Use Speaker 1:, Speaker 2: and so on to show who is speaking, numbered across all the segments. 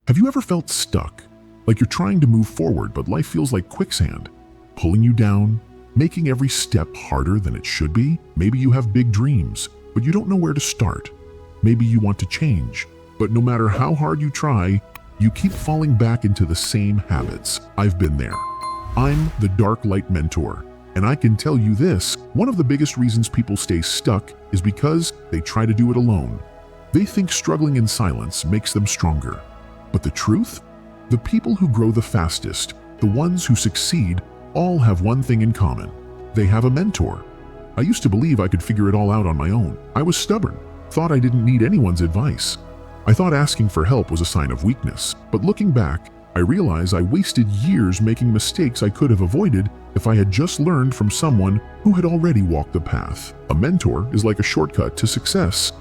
Speaker 1: Have you ever felt stuck? Like you're trying to move forward, but life feels like quicksand, pulling you down, making every step harder than it should be? Maybe you have big dreams, but you don't know where to start. Maybe you want to change, but no matter how hard you try, you keep falling back into the same habits. I've been there. I'm the Dark Light Mentor, and I can tell you this, one of the biggest reasons people stay stuck is because they try to do it alone. They think struggling in silence makes them stronger. But the truth? The people who grow the fastest, the ones who succeed, all have one thing in common. They have a mentor. I used to believe I could figure it all out on my own. I was stubborn, thought I didn't need anyone's advice. I thought asking for help was a sign of weakness. But looking back, I realize I wasted years making mistakes I could have avoided if I had just learned from someone who had already walked the path. A mentor is like a shortcut to success.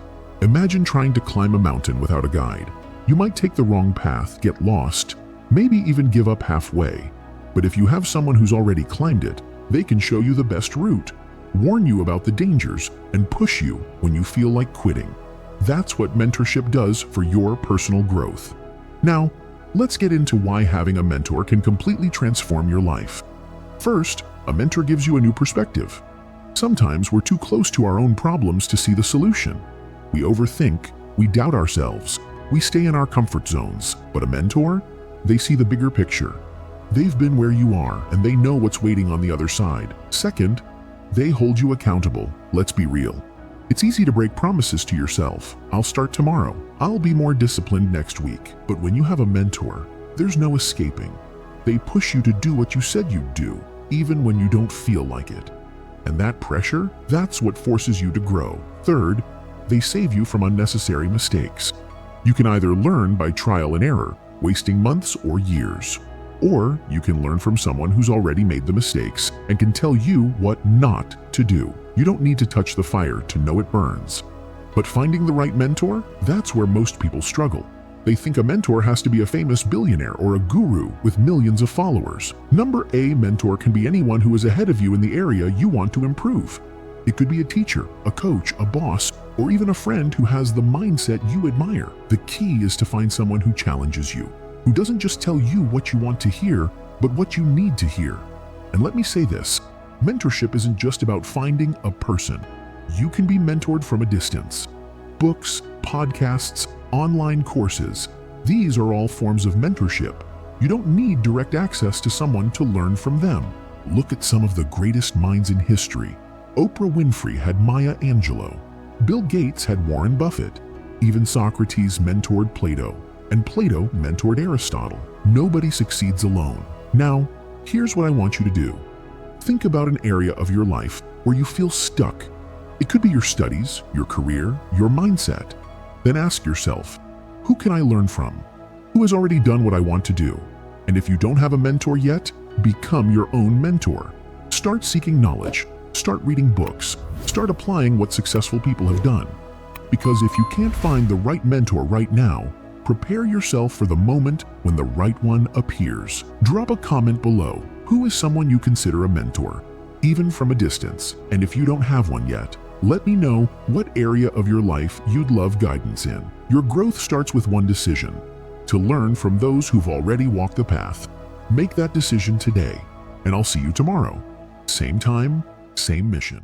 Speaker 1: Imagine trying to climb a mountain without a guide. You might take the wrong path, get lost, maybe even give up halfway. But if you have someone who's already climbed it, they can show you the best route, warn you about the dangers, and push you when you feel like quitting. That's what mentorship does for your personal growth. Now, let's get into why having a mentor can completely transform your life. First, a mentor gives you a new perspective. Sometimes we're too close to our own problems to see the solution. We overthink, we doubt ourselves, we stay in our comfort zones. But a mentor? They see the bigger picture. They've been where you are and they know what's waiting on the other side. Second, they hold you accountable. Let's be real. It's easy to break promises to yourself. I'll start tomorrow. I'll be more disciplined next week. But when you have a mentor, there's no escaping. They push you to do what you said you'd do, even when you don't feel like it. And that pressure, that's what forces you to grow. Third, they save you from unnecessary mistakes. You can either learn by trial and error, wasting months or years, or you can learn from someone who's already made the mistakes and can tell you what not to do. You don't need to touch the fire to know it burns. But finding the right mentor, that's where most people struggle. They think a mentor has to be a famous billionaire or a guru with millions of followers. Number A mentor can be anyone who is ahead of you in the area you want to improve. It could be a teacher, a coach, a boss, or even a friend who has the mindset you admire. The key is to find someone who challenges you, who doesn't just tell you what you want to hear, but what you need to hear. And let me say this, mentorship isn't just about finding a person. You can be mentored from a distance. Books, podcasts, online courses, these are all forms of mentorship. You don't need direct access to someone to learn from them. Look at some of the greatest minds in history. Oprah Winfrey had Maya Angelou. Bill Gates had Warren Buffett. Even Socrates mentored Plato, and Plato mentored Aristotle. Nobody succeeds alone. Now, here's what I want you to do. Think about an area of your life where you feel stuck. It could be your studies, your career, your mindset. Then ask yourself, who can I learn from? Who has already done what I want to do? And if you don't have a mentor yet, become your own mentor. Start seeking knowledge. Start reading books. Start applying what successful people have done. Because if you can't find the right mentor right now, prepare yourself for the moment when the right one appears. Drop a comment below. Who is someone you consider a mentor, even from a distance? And if you don't have one yet, let me know what area of your life you'd love guidance in. Your growth starts with one decision: to learn from those who've already walked the path. Make that decision today, and I'll see you tomorrow. Same time, same mission.